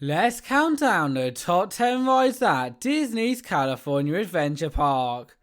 Let's count down the top 10 rides at Disney's California Adventure Park.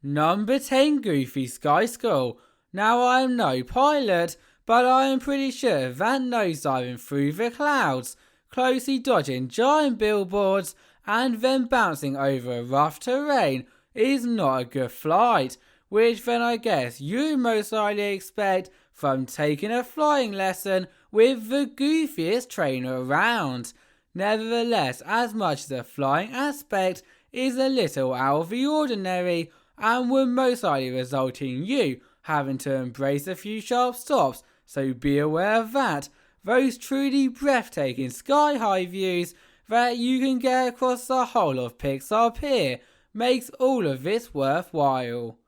Number 10, Goofy Sky School. Now I am no pilot, but I am pretty sure that nosediving through the clouds, closely dodging giant billboards, and then bouncing over rough terrain is not a good flight, which then I guess you most likely expect from taking a flying lesson with the goofiest trainer around. Nevertheless, as much as the flying aspect is a little out of the ordinary and would most likely result in you having to embrace a few sharp stops, so be aware of that. Those truly breathtaking sky-high views that you can get across the whole of Pixar Pier makes all of this worthwhile.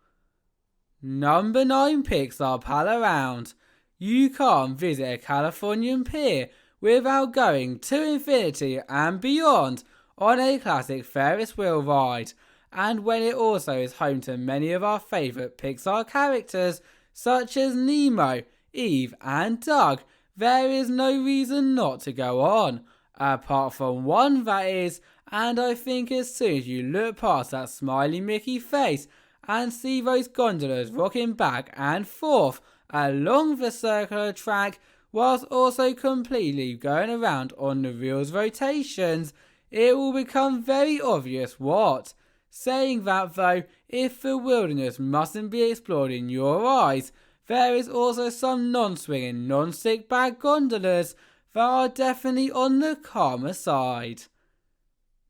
Number 9, Pixar Pal-A-Round. You can't visit a Californian pier without going to infinity and beyond on a classic Ferris wheel ride, and when it also is home to many of our favourite Pixar characters such as Nemo, Eve and Doug, there is no reason not to go on, apart from one that is, and I think as soon as you look past that smiley Mickey face and see those gondolas rocking back and forth along the circular track, whilst also completely going around on the wheel's rotations, it will become very obvious what. Saying that though, if the wilderness mustn't be explored in your eyes, there is also some non-swinging, non-stick bag gondolas that are definitely on the calmer side.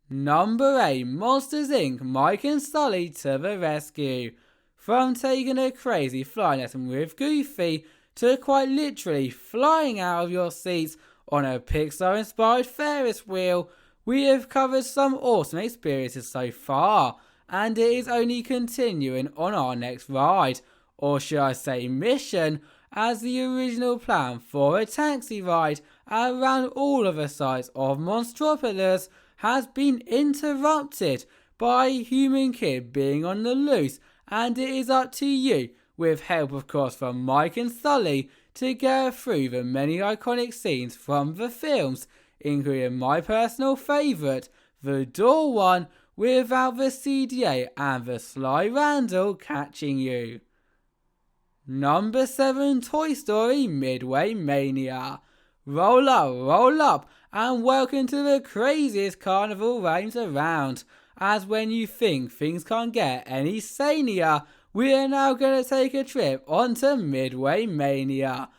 Number 8, Monsters Inc. Mike and Sulley to the rescue. From taking a crazy flying lesson with Goofy to quite literally flying out of your seats on a Pixar-inspired Ferris wheel, we have covered some awesome experiences so far, and it is only continuing on our next ride, or should I say mission, as the original plan for a taxi ride around all of the sites of Monstropolis has been interrupted by a human kid being on the loose, and it is up to you, with help of course from Mike and Sulley, to get through the many iconic scenes from the films, including my personal favourite, the door one, without the CDA and the Sly Randall catching you. Number 7, Toy Story Midway Mania. Roll up, and welcome to the craziest carnival rides around, as when you think things can't get any sanier, we are now going to take a trip onto Midway Mania.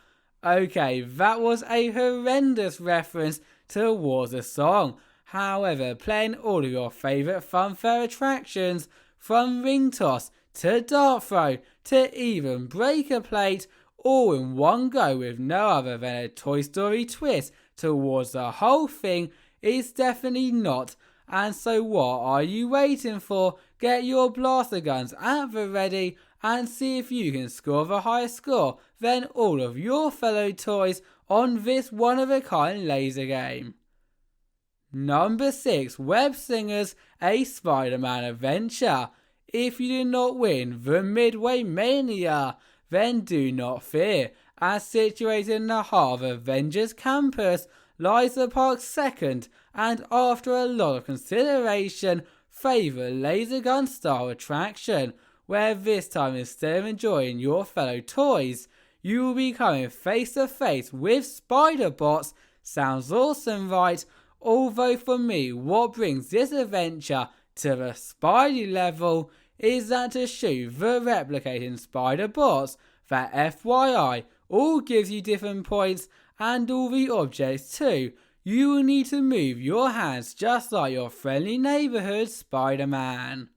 Okay, that was a horrendous reference towards a song. However, playing all of your favourite funfair attractions, from ring toss to dart throw to even break a plate, all in one go with no other than a Toy Story twist towards the whole thing, is definitely not. And so what are you waiting for? Get your blaster guns at the ready and see if you can score the highest score than all of your fellow toys on this one-of-a-kind laser game. Number 6, Web Slingers, a Spider-Man adventure. If you do not win the Midway Mania, then do not fear, as situated in the heart of Avengers Campus lies the park's second, and after a lot of consideration, favourite laser gun style attraction, where this time instead of enjoying your fellow toys, you will be coming face to face with spider bots. Sounds awesome, right? Although for me, what brings this adventure to the Spidey level is that to shoot the replicating spider bots, that FYI all gives you different points, and all the objects too. You will need to move your hands just like your friendly neighbourhood Spider-Man.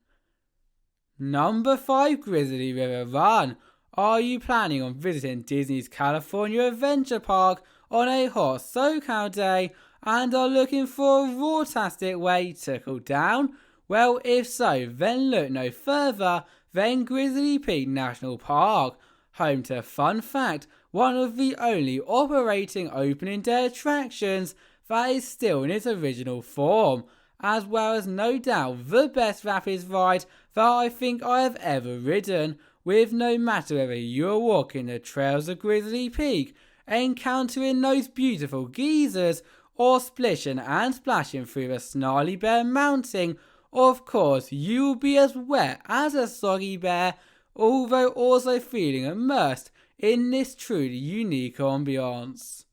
Number 5, Grizzly River Run. Are you planning on visiting Disney's California Adventure Park on a hot SoCal day and are looking for a raw-tastic way to cool down? Well, if so, then look no further than Grizzly Peak National Park, home to, fun fact, one of the only operating opening day attractions that is still in its original form, as well as no doubt the best rapids ride that I think I have ever ridden, with no matter whether you are walking the trails of Grizzly Peak, encountering those beautiful geysers, or splishing and splashing through the snarly bear mounting, of course you will be as wet as a soggy bear, although also feeling immersed in this truly unique ambiance.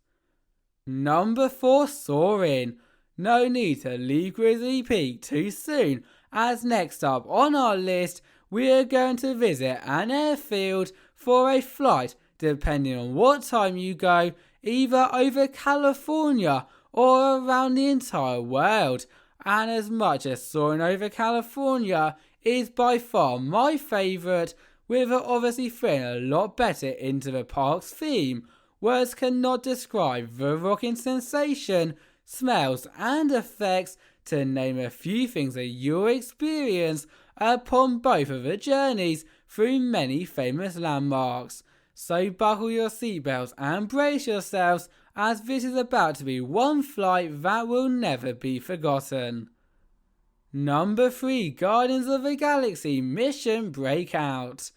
Number 4, Soarin. No need to leave Grizzly Peak too soon, as next up on our list we are going to visit an airfield for a flight depending on what time you go, either over California or around the entire world. And as much as soaring over California is by far my favourite, with it obviously fitting a lot better into the park's theme, words cannot describe the rocking sensation, smells and effects, to name a few things that you'll experience upon both of the journeys through many famous landmarks. So buckle your seatbelts and brace yourselves, as this is about to be one flight that will never be forgotten. Number 3, Guardians of the Galaxy Mission Breakout.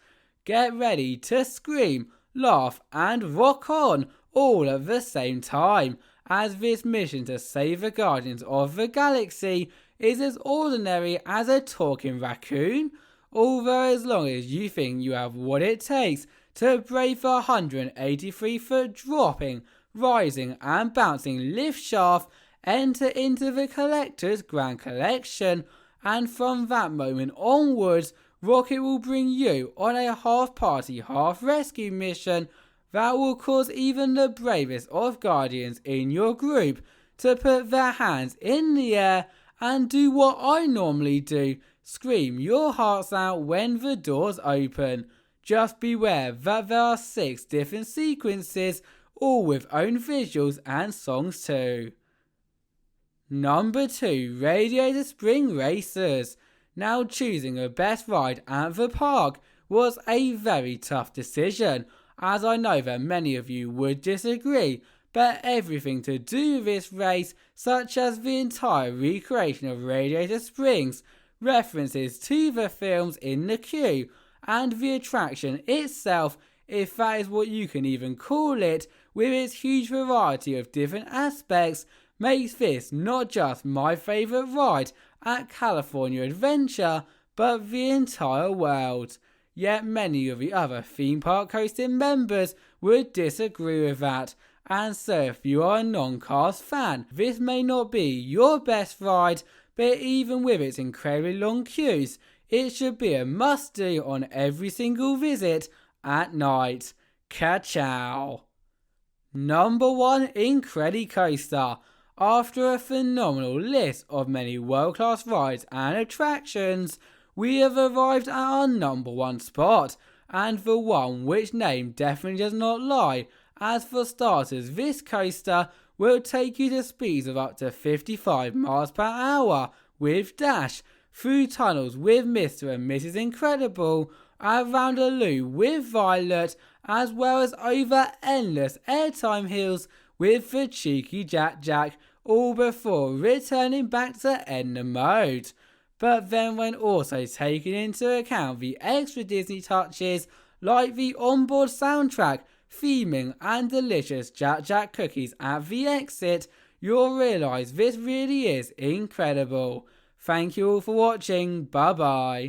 Get ready to scream, laugh and rock on all at the same time, as this mission to save the Guardians of the Galaxy is as ordinary as a talking raccoon. Although as long as you think you have what it takes to brave the 183-foot dropping, rising and bouncing lift shaft, enter into the Collector's Grand Collection, and from that moment onwards, Rocket will bring you on a half-party, half-rescue mission that will cause even the bravest of Guardians in your group to put their hands in the air and do what I normally do, scream your hearts out when the doors open. Just beware that there are 6 different sequences, all with own visuals and songs too. Number 2, Radiator Spring Racers. Now choosing the best ride at the park was a very tough decision, as I know that many of you would disagree, but everything to do with this race, such as the entire recreation of Radiator Springs, references to the films in the queue, and the attraction itself, if that is what you can even call it, with its huge variety of different aspects, makes this not just my favourite ride at California Adventure, but the entire world. Yet many of the other theme park Coastin members would disagree with that, and so if you are a non-cast fan, this may not be your best ride, but even with its incredibly long queues, it should be a must-do on every single visit at night. Ka-chow! Number 1, Incredicoaster. After a phenomenal list of many world-class rides and attractions, we have arrived at our number 1 spot, and the one which name definitely does not lie, as for starters this coaster will take you to speeds of up to 55 miles per hour with dash, through tunnels with Mr. and Mrs. Incredible, around a loo with Violet, as well as over endless airtime hills with the cheeky Jack, all before returning back to Edna mode. But then when also taking into account the extra Disney touches like the onboard soundtrack, theming and delicious Jack cookies at the exit, you'll realise this really is incredible. Thank you all for watching, bye bye.